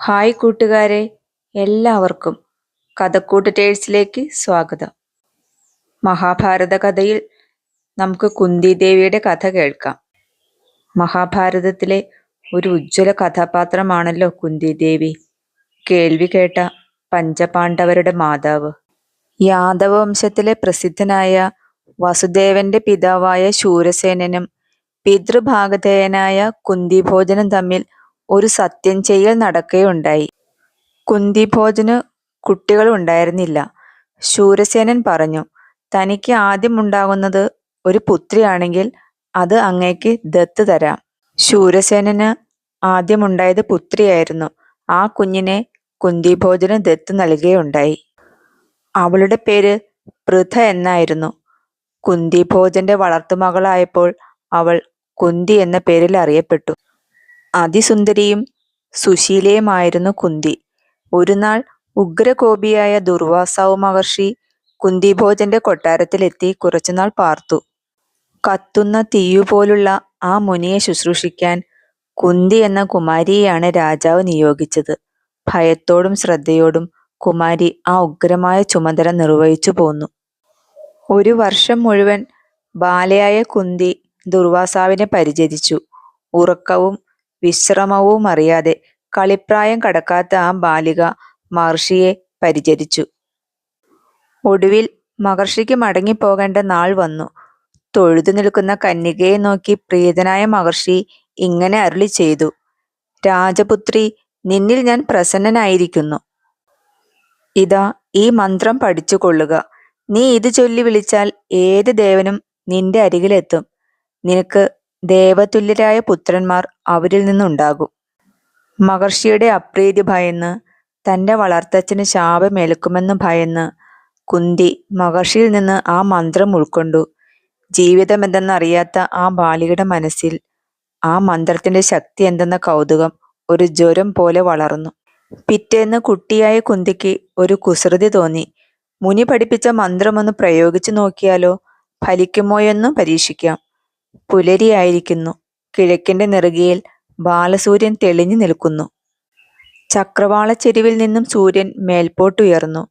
Hi കൂട്ടുകാരെ, എല്ലാവർക്കും കഥക്കൂട്ട് ടേഴ്സിലേക്ക് സ്വാഗതം. മഹാഭാരത കഥയിൽ നമുക്ക് കുന്തിദേവിയുടെ കഥ കേൾക്കാം. മഹാഭാരതത്തിലെ ഒരു ഉജ്ജ്വല കഥാപാത്രമാണല്ലോ കുന്തിദേവി. കേൾവി കേട്ട പഞ്ചപാണ്ഡവരുടെ മാതാവ്. യാദവ വംശത്തിലെ പ്രസിദ്ധനായ വസുദേവന്റെ പിതാവായ ശൂരസേനനും പിതൃഭാഗധേയനായ കുന്തിഭോജനും തമ്മിൽ ഒരു സത്യം ചെയ്യൽ നടക്കുകയുണ്ടായി. കുന്തിഭോജന് കുട്ടികൾ ഉണ്ടായിരുന്നില്ല. ശൂരസേനൻ പറഞ്ഞു, തനിക്ക് ആദ്യം ഉണ്ടാകുന്നത് ഒരു പുത്രിയാണെങ്കിൽ അത് അങ്ങേക്ക് ദത്ത് തരാം. ശൂരസേനന് ആദ്യമുണ്ടായത് പുത്രിയായിരുന്നു. ആ കുഞ്ഞിനെ കുന്തിഭോജന് ദത്ത് നൽകുകയുണ്ടായി. അവളുടെ പേര് പൃഥ എന്നായിരുന്നു. കുന്തിഭോജന്റെ വളർത്തുമകളായപ്പോൾ അവൾ കുന്തി എന്ന പേരിൽ അറിയപ്പെട്ടു. അതിസുന്ദരിയും സുശീലയുമായിരുന്നു കുന്തി. ഒരു നാൾ ഉഗ്രകോപിയായ ദുർവാസാവ് മഹർഷി കുന്തിഭോജന്റെ കൊട്ടാരത്തിലെത്തി കുറച്ചുനാൾ പാർത്തു. കത്തുന്ന തീയുപോലുള്ള ആ മുനിയെ ശുശ്രൂഷിക്കാൻ കുന്തി എന്ന കുമാരിയെയാണ് രാജാവ് നിയോഗിച്ചത്. ഭയത്തോടും ശ്രദ്ധയോടും കുമാരി ആ ഉഗ്രമായ ചുമതല നിർവഹിച്ചു പോന്നു. ഒരു വർഷം മുഴുവൻ ബാലയായ കുന്തി ദുർവാസാവിനെ പരിചരിച്ചു. ഉറക്കവും വിശ്രമവും അറിയാതെ കളിപ്രായം കടക്കാത്ത ആ ബാലിക മഹർഷിയെ പരിചരിച്ചു. ഒടുവിൽ മഹർഷിക്ക് മടങ്ങിപ്പോകേണ്ട നാൾ വന്നു. തൊഴുതു നിൽക്കുന്ന കന്യകയെ നോക്കി പ്രീതനായ മഹർഷി ഇങ്ങനെ അരുളി ചെയ്തു: രാജപുത്രി, നിന്നിൽ ഞാൻ പ്രസന്നനായിരിക്കുന്നു. ഇതാ ഈ മന്ത്രം പഠിച്ചു കൊള്ളുക. നീ ഇത് ചൊല്ലി വിളിച്ചാൽ ഏത് ദേവനും നിന്റെ അരികിലെത്തും. നിനക്ക് ദേവതുല്യരായ പുത്രന്മാർ അവരിൽ നിന്നുണ്ടാകും. മഹർഷിയുടെ അപ്രീതി ഭയന്ന്, തൻ്റെ വളർത്തച്ഛന് ശാപമേൽക്കുമെന്ന് ഭയന്ന് കുന്തി മഹർഷിയിൽ നിന്ന് ആ മന്ത്രം ഉൾക്കൊണ്ടു. ജീവിതമെന്തെന്നറിയാത്ത ആ ബാലികയുടെ മനസ്സിൽ ആ മന്ത്രത്തിന്റെ ശക്തി എന്തെന്ന കൗതുകം ഒരു ജ്വരം പോലെ വളർന്നു. പിറ്റേന്ന് കുട്ടിയായ കുന്തിക്ക് ഒരു കുസൃതി തോന്നി. മുനി പഠിപ്പിച്ച മന്ത്രമൊന്ന് പ്രയോഗിച്ചു നോക്കിയാലോ, ഫലിക്കുമോയെന്നു പരീക്ഷിക്കാം. പുലരിയായിരിക്കുന്നു. കിഴക്കിന്റെ നെറുകയിൽ ബാലസൂര്യൻ തെളിഞ്ഞു നിൽക്കുന്നു. ചക്രവാളച്ചെരിവിൽ നിന്നും സൂര്യൻ മേൽപോട്ടുയർന്നു.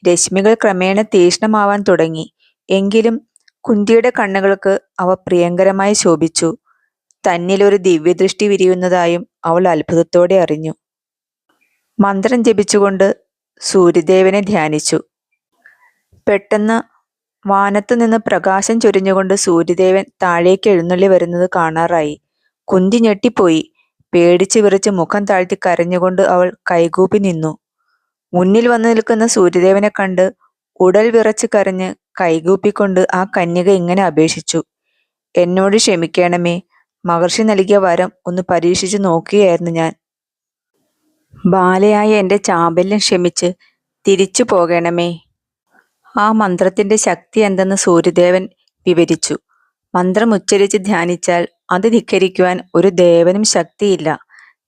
രശ്മികൾ ക്രമേണ തീക്ഷ്ണമാവാൻ തുടങ്ങി. എങ്കിലും കുന്തിയുടെ കണ്ണുകൾക്ക് അവ പ്രിയങ്കരമായി ശോഭിച്ചു. തന്നിലൊരു ദിവ്യദൃഷ്ടി വിരിയുന്നതായും അവൾ അത്ഭുതത്തോടെ അറിഞ്ഞു. മന്ത്രം ജപിച്ചുകൊണ്ട് സൂര്യദേവനെ ധ്യാനിച്ചു. പെട്ടെന്ന് വാനത്തുനിന്ന് പ്രകാശം ചൊരിഞ്ഞുകൊണ്ട് സൂര്യദേവൻ താഴേക്ക് എഴുന്നള്ളി വരുന്നത് കാണാറായി. കുന്തി ഞെട്ടിപ്പോയി. പേടിച്ച് വിറച്ച് മുഖം താഴ്ത്തി കരഞ്ഞുകൊണ്ട് അവൾ കൈകൂപ്പി നിന്നു. മുന്നിൽ വന്നു നിൽക്കുന്ന സൂര്യദേവനെ കണ്ട് ഉടൽ വിറച്ച് കരഞ്ഞ് കൈകൂപ്പിക്കൊണ്ട് ആ കന്യക ഇങ്ങനെ അപേക്ഷിച്ചു: എന്നോട് ക്ഷമിക്കണമേ. മഹർഷി നൽകിയ വരം ഒന്ന് പരീക്ഷിച്ചു നോക്കുകയായിരുന്നു ഞാൻ. ബാലയായ എൻ്റെ ചാബല്യം ക്ഷമിച്ച് തിരിച്ചു പോകണമേ. ആ മന്ത്രത്തിന്റെ ശക്തി എന്തെന്ന് സൂര്യദേവൻ വിവരിച്ചു. മന്ത്രം ഉച്ചരിച്ച് ധ്യാനിച്ചാൽ അത് ധിക്കരിക്കുവാൻ ഒരു ദേവനും ശക്തിയില്ല.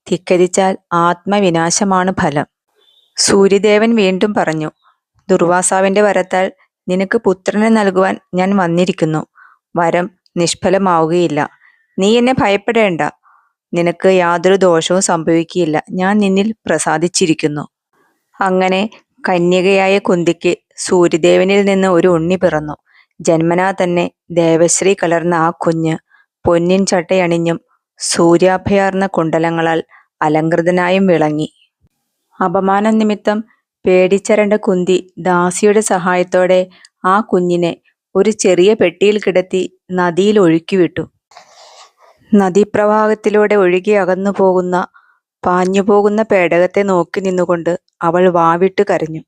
ധിക്കരിച്ചാൽ ആത്മവിനാശമാണ് ഫലം. സൂര്യദേവൻ വീണ്ടും പറഞ്ഞു: ദുർവാസാവിന്റെ വരത്താൽ നിനക്ക് പുത്രനെ നൽകുവാൻ ഞാൻ വന്നിരിക്കുന്നു. വരം നിഷ്ഫലമാവുകയില്ല. നീ എന്നെ ഭയപ്പെടേണ്ട. നിനക്ക് യാതൊരു ദോഷവും സംഭവിക്കുകയില്ല. ഞാൻ നിന്നിൽ പ്രസാദിച്ചിരിക്കുന്നു. അങ്ങനെ കന്യകയായ കുന്തിക്ക് സൂര്യദേവനിൽ നിന്ന് ഒരു ഉണ്ണി പിറന്നു. ജന്മനാ തന്നെ ദേവശ്രീ കലർന്ന ആ കുഞ്ഞ് പൊന്നിൻ ചട്ടയണിഞ്ഞും സൂര്യാഭയാർന്ന കുണ്ടലങ്ങളാൽ അലങ്കൃതനായും വിളങ്ങി. അപമാനം നിമിത്തം പേടിച്ചരണ്ട കുന്തി ദാസിയുടെ സഹായത്തോടെ ആ കുഞ്ഞിനെ ഒരു ചെറിയ പെട്ടിയിൽ കിടത്തി നദിയിൽ ഒഴുക്കിവിട്ടു. നദീപ്രവാഹത്തിലൂടെ ഒഴുകി അകന്നു പോകുന്ന പാഞ്ഞുപോകുന്ന പേടകത്തെ നോക്കി നിന്നുകൊണ്ട് അവൾ വാവിട്ട് കരഞ്ഞു.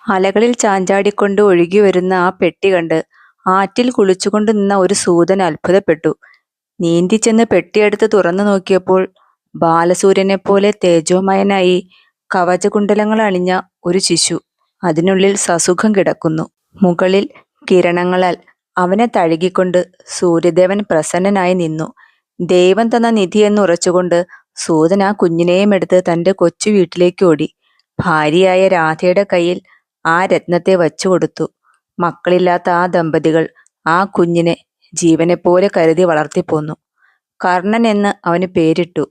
അലകളിൽ ചാഞ്ചാടിക്കൊണ്ട് ഒഴുകി വരുന്ന ആ പെട്ടി കണ്ട് ആറ്റിൽ കുളിച്ചുകൊണ്ട് നിന്ന ഒരു സൂതൻ അത്ഭുതപ്പെട്ടു. നീന്തിച്ചെന്ന് പെട്ടിയെടുത്ത് തുറന്നു നോക്കിയപ്പോൾ ബാലസൂര്യനെപ്പോലെ തേജോമയനായി കവചകുണ്ടലങ്ങൾ അണിഞ്ഞ ഒരു ശിശു അതിനുള്ളിൽ സസുഖം കിടക്കുന്നു. മുകളിൽ കിരണങ്ങളാൽ അവനെ തഴുകിക്കൊണ്ട് സൂര്യദേവൻ പ്രസന്നനായി നിന്നു. ദൈവം തന്ന നിധിയെന്ന് ഉറച്ചുകൊണ്ട് സൂതൻ ആ കുഞ്ഞിനെയും എടുത്ത് തൻ്റെ കൊച്ചു വീട്ടിലേക്ക് ഓടി. ഭാര്യയായ രാധയുടെ കയ്യിൽ ആ രത്നത്തെ വച്ചു കൊടുത്തു. മക്കളില്ലാത്ത ആ ദമ്പതികൾ ആ കുഞ്ഞിനെ ജീവനെപ്പോലെ കരുതി വളർത്തിപ്പോന്നു. കർണൻ എന്ന് അവന് പേരിട്ടു.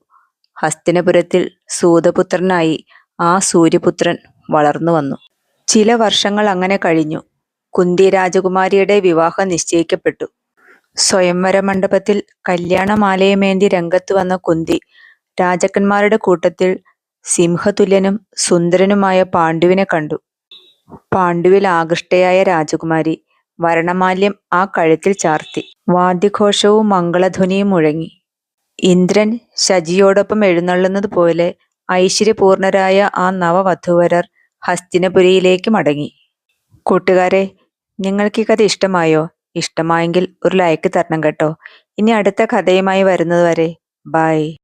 ഹസ്തിനപുരത്തിൽ സൂതപുത്രനായി ആ സൂര്യപുത്രൻ വളർന്നു വന്നു. ചില വർഷങ്ങൾ അങ്ങനെ കഴിഞ്ഞു. കുന്തി രാജകുമാരിയുടെ വിവാഹം നിശ്ചയിക്കപ്പെട്ടു. സ്വയംവര മണ്ഡപത്തിൽ കല്യാണമാലയമേന്തി രംഗത്ത് വന്ന കുന്തി രാജാക്കന്മാരുടെ കൂട്ടത്തിൽ സിംഹതുല്യനും സുന്ദരനുമായ പാണ്ഡുവിനെ കണ്ടു. പാണ്ഡുവിൽ ആകൃഷ്ടയായ രാജകുമാരി വരണമാല്യം ആ കഴുത്തിൽ ചാർത്തി. വാദ്യഘോഷവും മംഗളധ്വനിയും മുഴങ്ങി. ഇന്ദ്രൻ ശചിയോടൊപ്പം എഴുന്നള്ളുന്നത് പോലെ ഐശ്വര്യപൂർണരായ ആ നവവധൂവരർ ഹസ്തിനപുരിയിലേക്ക് മടങ്ങി. കൂട്ടുകാരെ, നിങ്ങൾക്ക് ഈ കഥ ഇഷ്ടമായോ? ഇഷ്ടമായെങ്കിൽ ഒരു ലൈക്ക് തരണം കേട്ടോ. ഇനി അടുത്ത കഥയുമായി വരുന്നത് വരെ ബൈ.